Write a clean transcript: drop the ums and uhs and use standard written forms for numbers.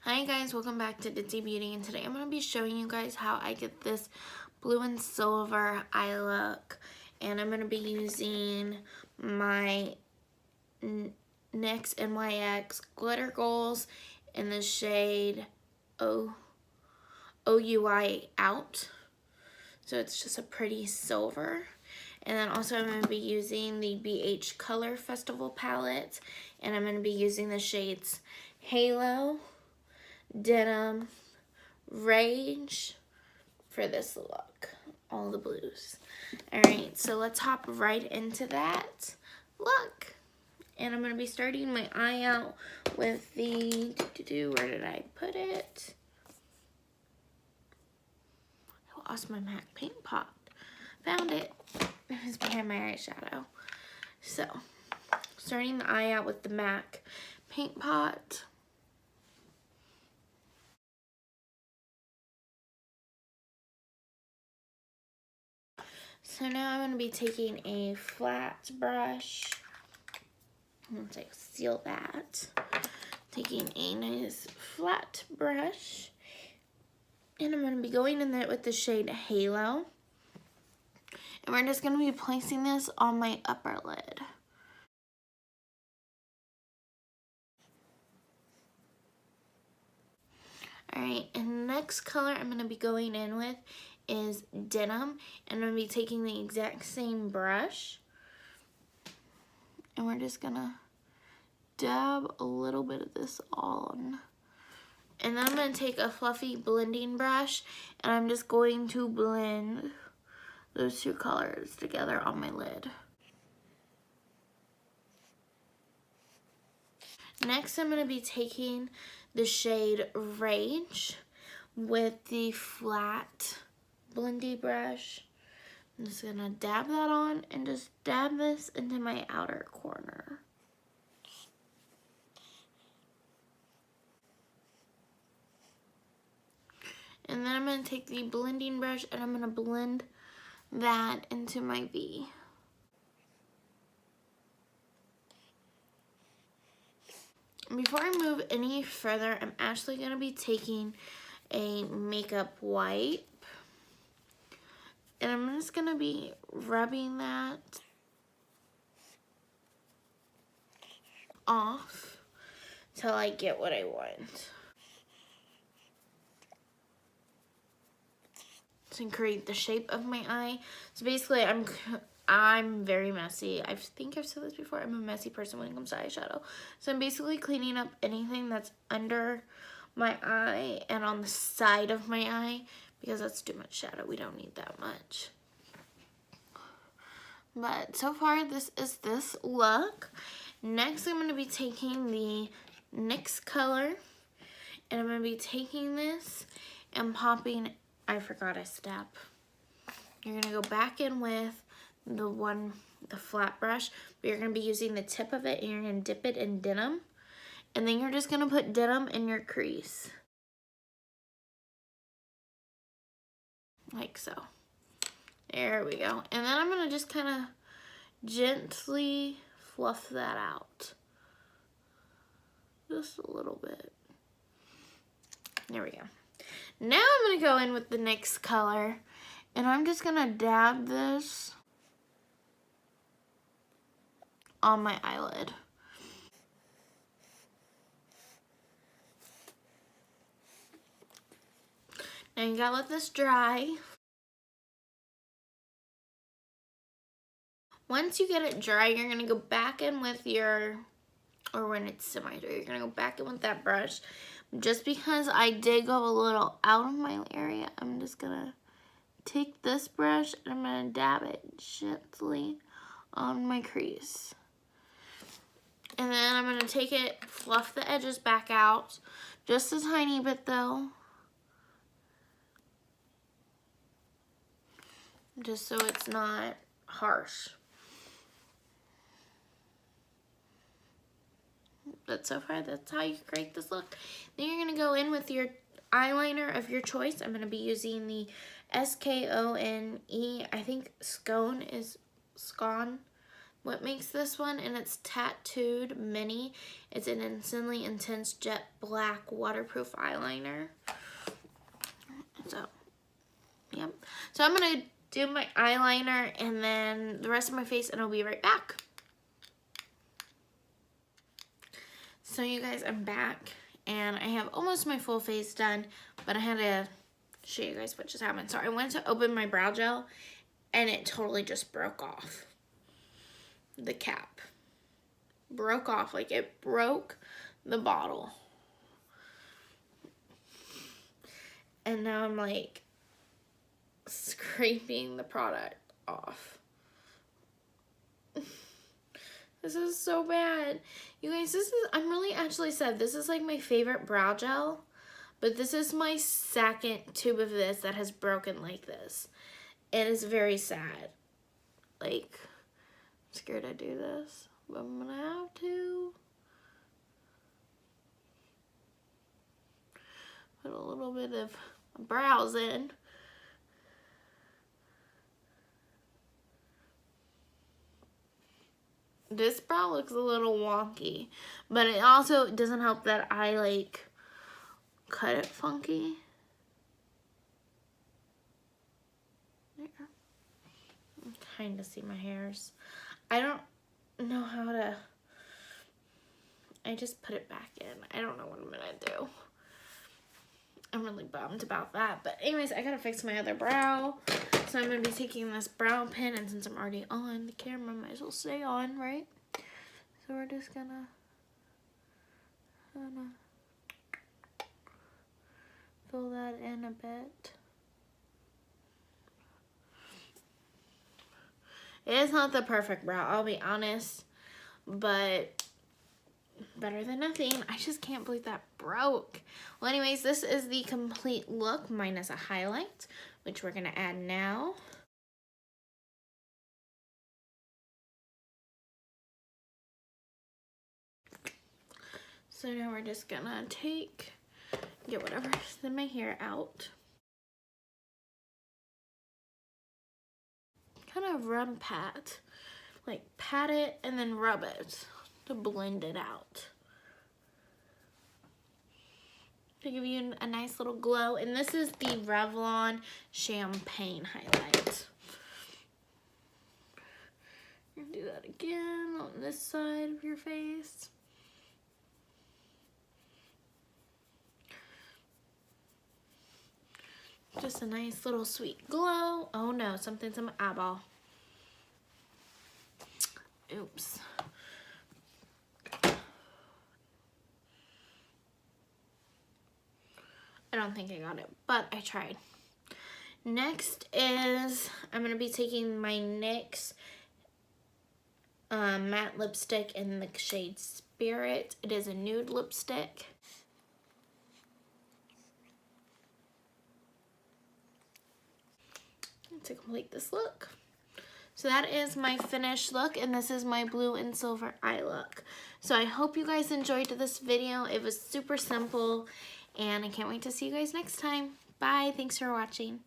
Hi guys, welcome back to Ditzy Beauty, and today I'm going to be showing you guys how I get this blue and silver eye look. And I'm going to be using my NYX NYX Glitter Goals in the shade OUI Out. So it's just a pretty silver. And then also I'm going to be using the BH Color Festival palette, and I'm going to be using the shades Halo, Denim, Rage for this look, all the blues. Alright, so let's hop right into that look. And I'm going to be starting my eye out with the, where did I put it? I lost my MAC paint pot. Found it. It's behind my eyeshadow. So, starting the eye out with the MAC paint pot. So now I'm going to be taking a flat brush. Once I seal that, taking a nice flat brush, and I'm going to be going in there with the shade Halo. And we're just going to be placing this on my upper lid. Alright, and the next color I'm going to be going in with is Denim. And I'm going to be taking the exact same brush. And we're just going to dab a little bit of this on. And then I'm going to take a fluffy blending brush, and I'm just going to blend those two colors together on my lid. Next, I'm going to be taking the shade Rage with the flat blendy brush. I'm just going to dab that on and just dab this into my outer corner. And then I'm going to take the blending brush and I'm going to blend that into my V. Before I move any further, I'm actually going to be taking a makeup wipe. And I'm just going to be rubbing that off till I get what I want. To create the shape of my eye. So basically I'm very messy. I think I've said this before. I'm a messy person when it comes to eyeshadow. So I'm basically cleaning up anything that's under my eye and on the side of my eye, because that's too much shadow. We don't need that much. But so far this is this look. Next I'm going to be taking the NYX color, and I'm going to be taking this and popping, I forgot a step. You're going to go back in with the flat brush, but you're going to be using the tip of it, and you're going to dip it in Denim. And then you're just going to put Denim in your crease. Like so. There we go. And then I'm going to just kind of gently fluff that out. Just a little bit. There we go. Now I'm going to go in with the NYX color, and I'm just going to dab this on my eyelid. Now you gotta let this dry. Once you get it dry, you're gonna go back in with your, or when it's semi-dry, you're gonna go back in with that brush. Just because I did go a little out of my area, I'm just gonna take this brush and I'm gonna dab it gently on my crease. And then I'm gonna take it, fluff the edges back out, just a tiny bit though. Just so it's not harsh. But so far, that's how you create this look. Then you're going to go in with your eyeliner of your choice. I'm going to be using the SKONE. I think Scone is Scone. what makes this one, and it's Tattooed Mini. It's an Insanely Intense Jet Black Waterproof Eyeliner. So, yep. So I'm going to do my eyeliner and then the rest of my face, and I'll be right back. So you guys, I'm back, and I have almost my full face done, but I had to show you guys what just happened. So I went to open my brow gel, and it totally just broke off. The cap broke off, like it broke the bottle. And now I'm like scraping the product off. This is so bad. You guys, I'm really actually sad. This is like my favorite brow gel, but this is my second tube of this that has broken like this. It is very sad. Like, I'm scared to do this, but I'm gonna have to. Put a little bit of brows in. This brow looks a little wonky, but it also doesn't help that I like cut it funky. There. I'm trying to see my hairs. I don't know how to. I just put it back in. I don't know what I'm gonna do. I'm really bummed about that. But anyways, I gotta fix my other brow. So I'm gonna be taking this brow pen, and since I'm already on the camera, might as well stay on, right? So we're just gonna fill that in a bit. It is not the perfect brow, I'll be honest, but better than nothing. I just can't believe that broke. Well, anyways, this is the complete look minus a highlight, which we're gonna add now. So now we're just gonna get whatever's in my hair out. Kind of pat it and then rub it to blend it out. To give you a nice little glow. And this is the Revlon Champagne Highlight. Do that again on this side of your face. Just a nice little sweet glow. Oh no, something's in my eyeball. Oops. I don't think I got it, but I tried. Next is, I'm going to be taking my NYX matte lipstick in the shade Spirit. It is a nude lipstick. To complete this look. So that is my finished look, and this is my blue and silver eye look. So I hope you guys enjoyed this video. It was super simple, and I can't wait to see you guys next time. Bye. Thanks for watching.